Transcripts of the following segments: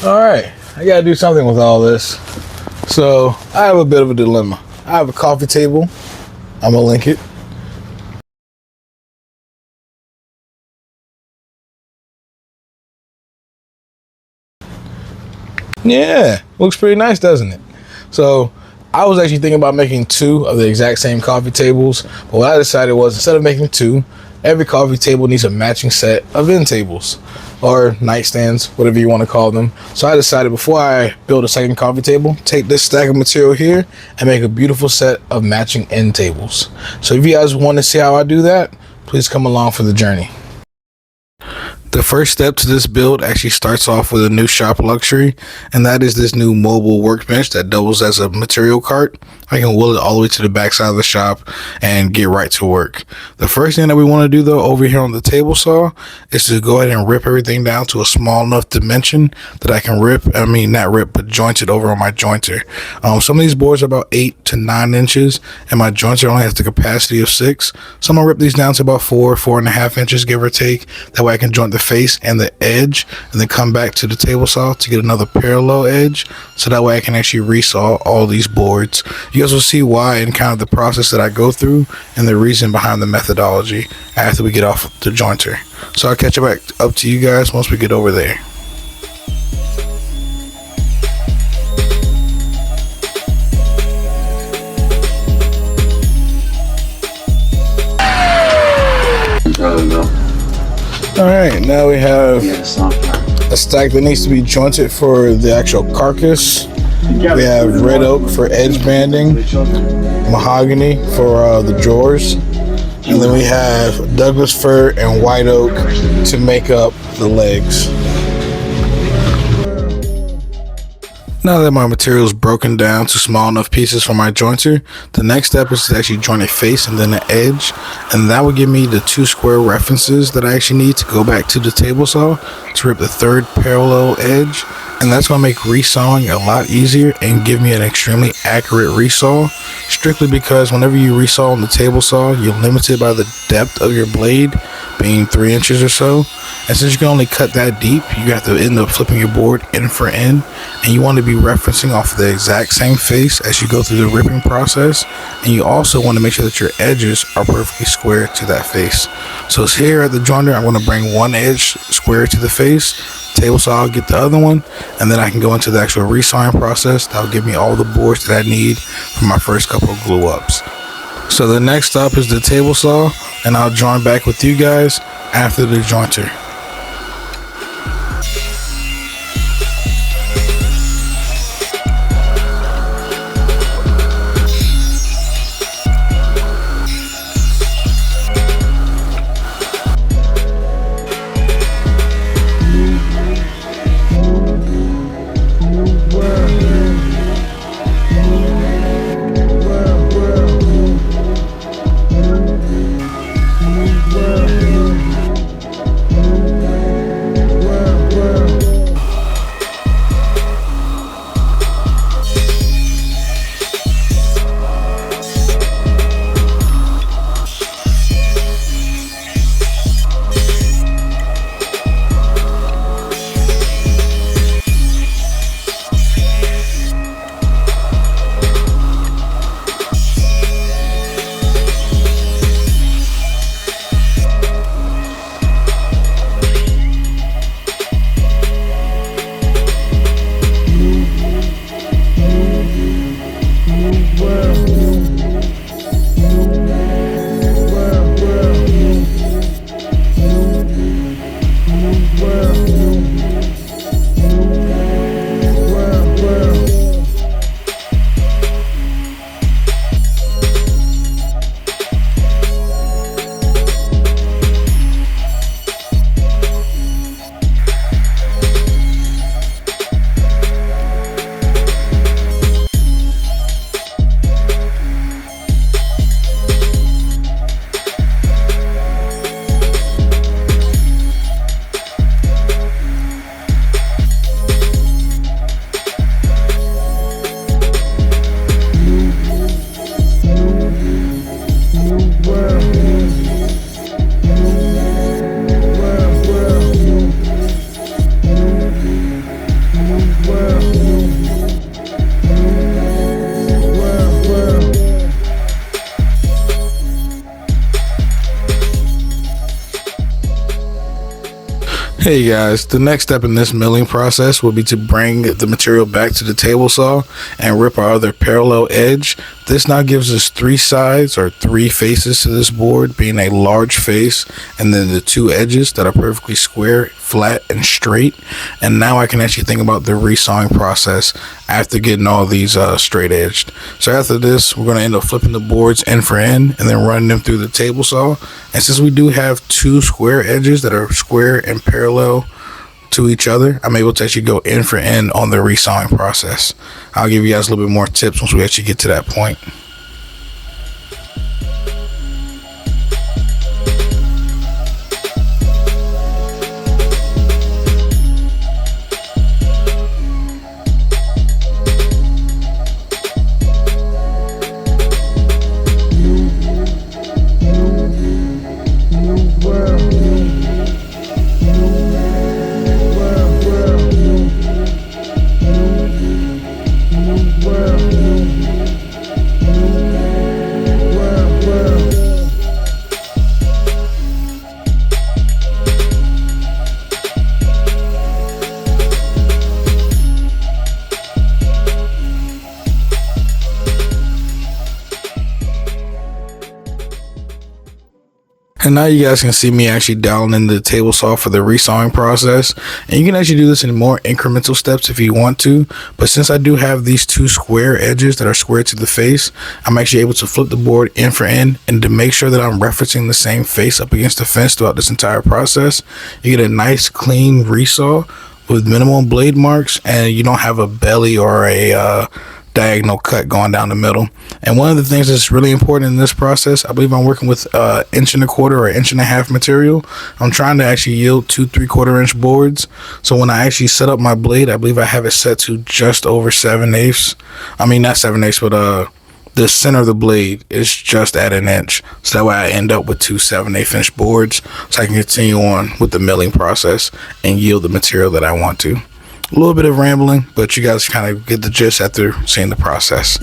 Alright, I gotta do something with all this. So, I have a bit of a dilemma. I have a coffee table. I'm gonna link it. Yeah, looks pretty nice, doesn't it? So, I was actually thinking about making two of the exact same coffee tables, but what I decided was instead of making two, every coffee table needs a matching set of end tables or nightstands, whatever you want to call them. So I decided before I build a second coffee table, take this stack of material here and make a beautiful set of matching end tables. So if you guys want to see how I do that, please come along for the journey. The first step to this build actually starts off with a new shop luxury, and that is this new mobile workbench that doubles as a material cart. I can wheel it all the way to the back side of the shop and get right to work. The first thing that we want to do though over here on the table saw is to go ahead and rip everything down to a small enough dimension that I can joint it over on my jointer. Some of these boards are about 8 to 9 inches and my jointer only has the capacity of 6. So I'm gonna rip these down to about 4.5 inches, give or take. That way I can joint the face and the edge and then come back to the table saw to get another parallel edge, so that way I can actually resaw all these boards. You guys will see why and kind of the process that I go through and the reason behind the methodology after we get off the jointer. So I'll catch back up to you guys once we get over there. Alright, now we have a stack that needs to be jointed for the actual carcass. We have red oak for edge banding, mahogany for the drawers, and then we have Douglas fir and white oak to make up the legs. Now that my material is broken down to small enough pieces for my jointer, the next step is to actually join a face and then an edge, and that will give me the 2 square references that I actually need to go back to the table saw to rip the 3rd parallel edge, and that's going to make resawing a lot easier and give me an extremely accurate resaw, strictly because whenever you resaw on the table saw, you're limited by the depth of your blade being 3 inches or so, and since you can only cut that deep, you have to end up flipping your board end for end, and you want to be referencing off of the exact same face as you go through the ripping process, and you also want to make sure that your edges are perfectly square to that face. So it's here at the jointer, I'm going to bring one edge square to the face, table saw, I'll get the other one, and then I can go into the actual resawing process. That'll give me all the boards that I need for my first couple of glue ups. So the next stop is the table saw, and I'll join back with you guys after the jointer. Hey guys, the next step in this milling process will be to bring the material back to the table saw and rip our other parallel edge. This now gives us 3 sides or 3 faces to this board, being a large face and then the 2 edges that are perfectly square, flat, and straight. And now I can actually think about the resawing process after getting all these straight edged. So after this, we're going to end up flipping the boards end for end and then running them through the table saw. And since we do have 2 square edges that are square and parallel to each other, I'm able to actually go end for end on the resawing process. I'll give you guys a little bit more tips once we actually get to that point. And now you guys can see me actually down in the table saw for the resawing process. And you can actually do this in more incremental steps if you want to. But since I do have these 2 square edges that are square to the face, I'm actually able to flip the board end for end. And to make sure that I'm referencing the same face up against the fence throughout this entire process, you get a nice clean resaw with minimal blade marks, and you don't have a belly or a diagonal cut going down the middle. And one of the things that's really important in this process, I believe I'm working with 1.25 inch or 1.5 inch material. I'm trying to actually yield 2 3/4 inch boards. So when I actually set up my blade, I believe I have it set to just over 7/8. I mean, not 7/8, but the center of the blade is just at 1 inch. So that way I end up with 2 7/8 inch boards, so I can continue on with the milling process and yield the material that I want to. A little bit of rambling, but you guys kind of get the gist after seeing the process.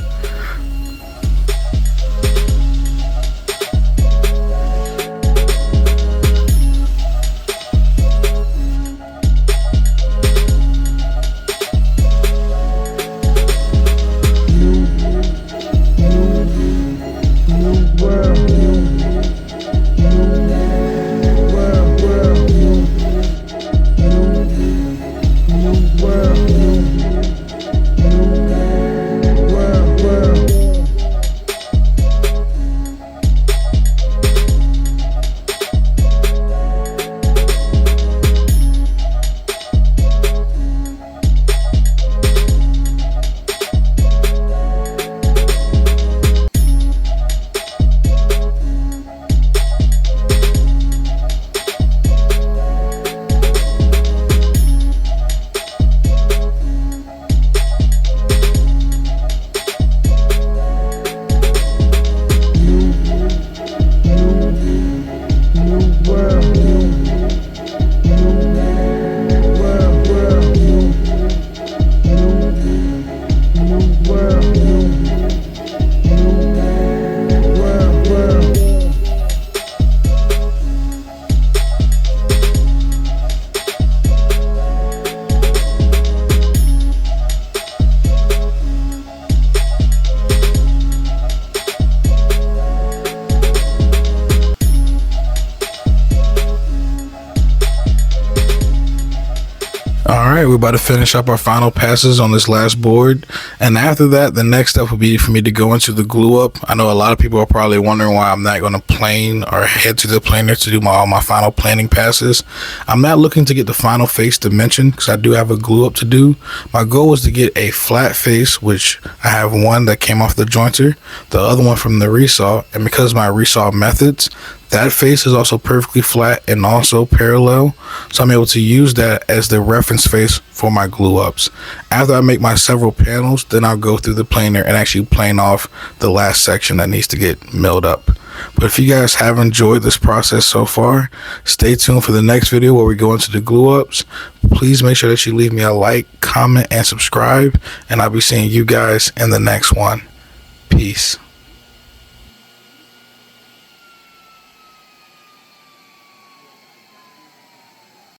Alright, we're about to finish up our final passes on this last board, and after that the next step will be for me to go into the glue up. I know a lot of people are probably wondering why I'm not going to plane or head to the planer to do all my final planing passes. I'm not looking to get the final face dimension because I do have a glue up to do. My goal was to get a flat face, which I have one that came off the jointer, the other one from the resaw, and because of my resaw methods, that face is also perfectly flat and also parallel, so I'm able to use that as the reference face for my glue ups. After I make my several panels, then I'll go through the planer and actually plane off the last section that needs to get milled up. But if you guys have enjoyed this process so far, stay tuned for the next video where we go into the glue ups. Please make sure that you leave me a like, comment, and subscribe, and I'll be seeing you guys in the next one. Peace.